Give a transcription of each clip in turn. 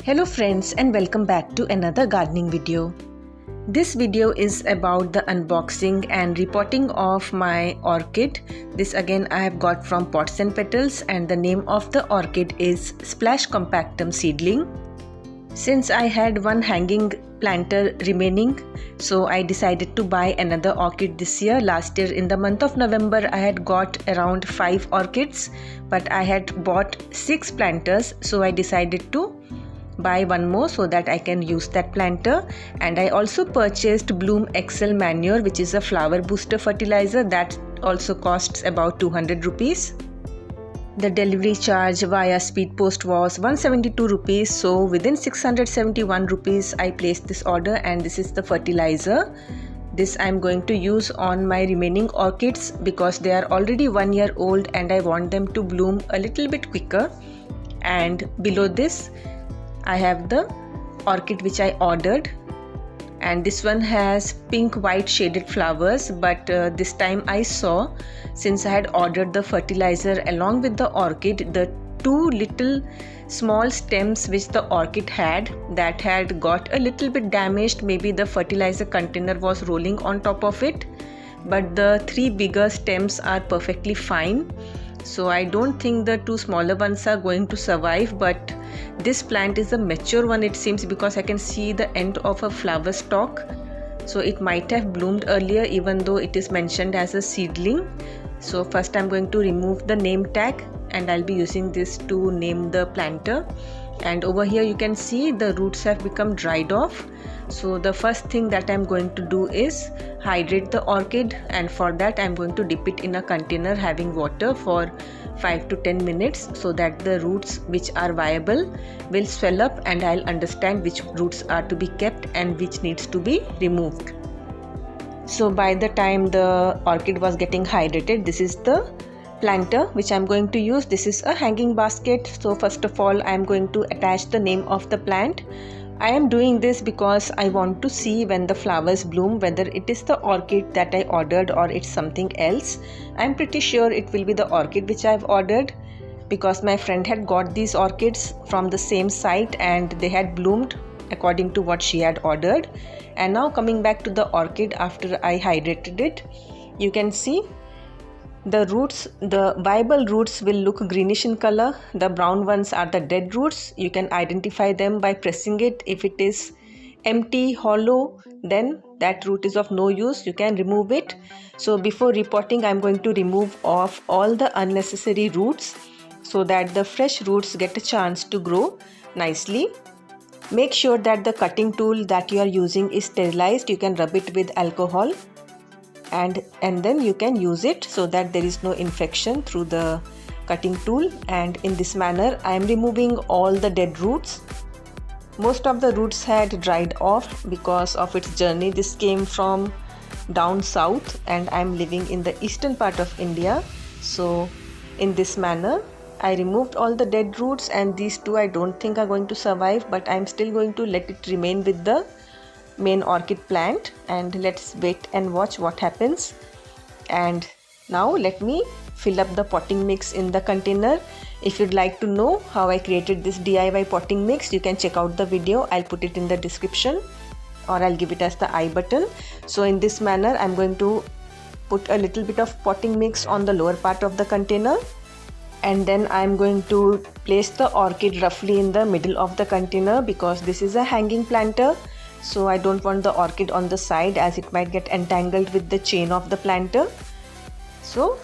Hello friends and welcome back to another gardening video. This video is about the unboxing and repotting of my orchid. This again I have got from Pots and Petals and the name of the orchid is Splash Compactum seedling. Since I had one hanging planter remaining, so I decided to buy another orchid this year. Last year in the month of November I had got around 5 orchids, but I had bought 6 planters, so I decided to buy one more so that I can use that planter. And I also purchased Bloom XL manure, which is a flower booster fertilizer that also costs about 200 rupees. The delivery charge via speed post was 172 rupees, so within 671 rupees I placed this order, and this is the fertilizer. This I am going to use on my remaining orchids because they are already 1 year old and I want them to bloom a little bit quicker. And below this I have the orchid which I ordered, and this one has pink white shaded flowers, but this time I saw, since I had ordered the fertilizer along with the orchid, the 2 little small stems which the orchid had that had got a little bit damaged. Maybe the fertilizer container was rolling on top of it, but the 3 bigger stems are perfectly fine. So I don't think the 2 smaller ones are going to survive, but this plant is a mature one, it seems, because I can see the end of a flower stalk. So it might have bloomed earlier even though it is mentioned as a seedling. So first I'm going to remove the name tag and I'll be using this to name the planter. And over here you can see the roots have become dried off. So the first thing that I'm going to do is hydrate the orchid, and for that I'm going to dip it in a container having water for 5 to 10 minutes so that the roots which are viable will swell up and I'll understand which roots are to be kept and which needs to be removed. So by the time the orchid was getting hydrated, this is the planter which I'm going to use. This is a hanging basket. So first of all I'm going to attach the name of the plant. I am doing this because I want to see when the flowers bloom whether it is the orchid that I ordered or it's something else. I'm pretty sure it will be the orchid which I've ordered because my friend had got these orchids from the same site and they had bloomed according to what she had ordered. And now coming back to the orchid after I hydrated it, you can see the roots, the viable roots will look greenish in color. The brown ones are the dead roots. You can identify them by pressing it. If it is empty, hollow, then that root is of no use. You can remove it. So before repotting, I'm going to remove off all the unnecessary roots so that the fresh roots get a chance to grow nicely. Make sure that the cutting tool that you are using is sterilized. You can rub it with alcohol and then you can use it so that there is no infection through the cutting tool. And in this manner I am removing all the dead roots. Most of the roots had dried off because of its journey. This came from down south and I am living in the eastern part of India. So in this manner I removed all the dead roots, and these 2 I don't think are going to survive, but I am still going to let it remain with the main orchid plant, and let's wait and watch what happens. And now let me fill up the potting mix in the container. If you'd like to know how I created this DIY potting mix, you can check out the video. I'll put it in the description or I'll give it as the I button. So in this manner I'm going to put a little bit of potting mix on the lower part of the container, and then I'm going to place the orchid roughly in the middle of the container because this is a hanging planter. So I don't want the orchid on the side as it might get entangled with the chain of the planter. So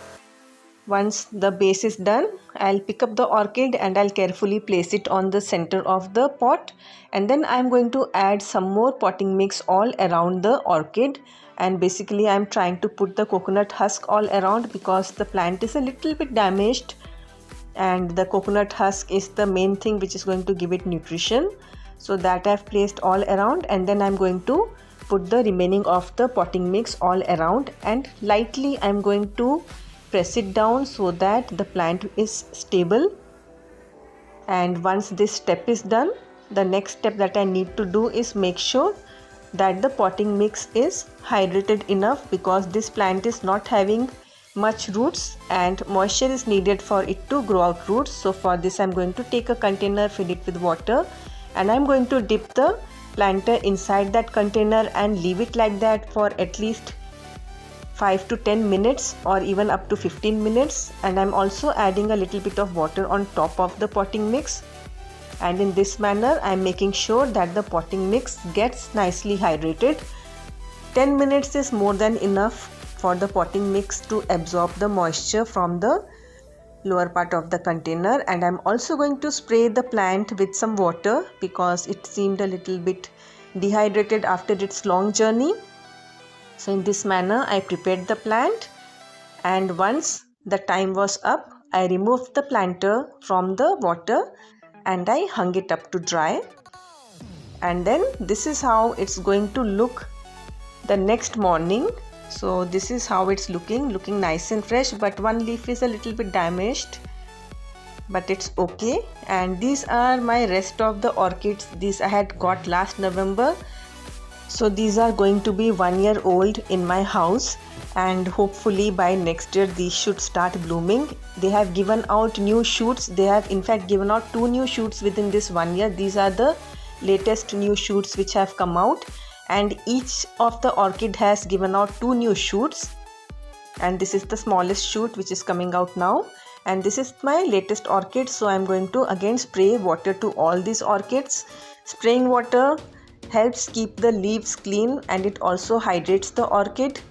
once the base is done, I'll pick up the orchid and I'll carefully place it on the center of the pot, and then I'm going to add some more potting mix all around the orchid. And basically I'm trying to put the coconut husk all around because the plant is a little bit damaged and the coconut husk is the main thing which is going to give it nutrition. So that I've placed all around, and then I'm going to put the remaining of the potting mix all around, and lightly I'm going to press it down so that the plant is stable. And once this step is done, the next step that I need to do is make sure that the potting mix is hydrated enough because this plant is not having much roots and moisture is needed for it to grow out roots. So for this I'm going to take a container, fill it with water and I'm going to dip the planter inside that container and leave it like that for at least 5 to 10 minutes or even up to 15 minutes. And I'm also adding a little bit of water on top of the potting mix, and in this manner I'm making sure that the potting mix gets nicely hydrated. 10 minutes is more than enough for the potting mix to absorb the moisture from the lower part of the container. And I'm also going to spray the plant with some water because it seemed a little bit dehydrated after its long journey. So in this manner I prepared the plant, and once the time was up, I removed the planter from the water and I hung it up to dry. And then this is how it's going to look the next morning. So this is how it's looking nice and fresh, but one leaf is a little bit damaged, but it's okay. And these are my rest of the orchids. These I had got last November, so these are going to be 1 year old in my house, and hopefully by next year these should start blooming. They have given out new shoots. They have in fact given out 2 new shoots within this 1 year. These are the latest new shoots which have come out, and each of the orchid has given out 2 new shoots, and this is the smallest shoot which is coming out now. And this is my latest orchid, so I'm going to again spray water to all these orchids. Spraying water helps keep the leaves clean, and it also hydrates the orchid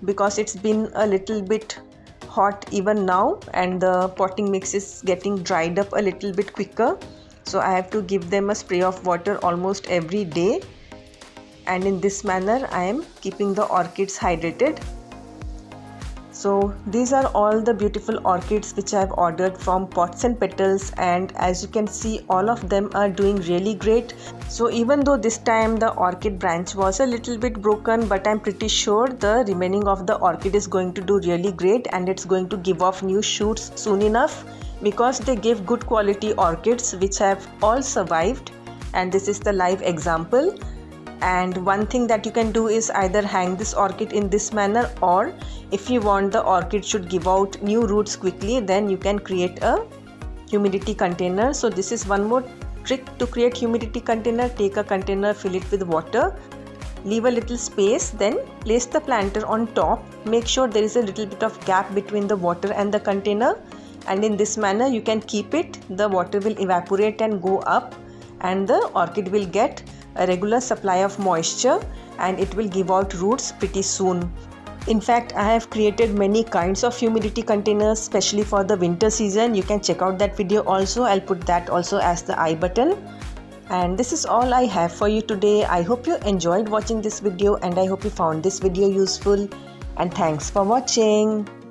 because it's been a little bit hot even now, and the potting mix is getting dried up a little bit quicker. So I have to give them a spray of water almost every day, and in this manner I am keeping the orchids hydrated. So these are all the beautiful orchids which I have ordered from Pots and Petals, and as you can see, all of them are doing really great. So even though this time the orchid branch was a little bit broken, but I'm pretty sure the remaining of the orchid is going to do really great, and it's going to give off new shoots soon enough because they give good quality orchids which have all survived, and this is the live example. And one thing that you can do is either hang this orchid in this manner, or if you want the orchid should give out new roots quickly, then you can create a humidity container. So this is one more trick to create humidity container. Take a container, fill it with water, leave a little space, then place the planter on top. Make sure there is a little bit of gap between the water and the container, and in this manner you can keep it. The water will evaporate and go up, and the orchid will get a regular supply of moisture, and it will give out roots pretty soon. In fact, I have created many kinds of humidity containers especially for the winter season. You can check out that video also. I'll put that also as the I button. And this is all I have for you today. I hope you enjoyed watching this video, and I hope you found this video useful, and thanks for watching.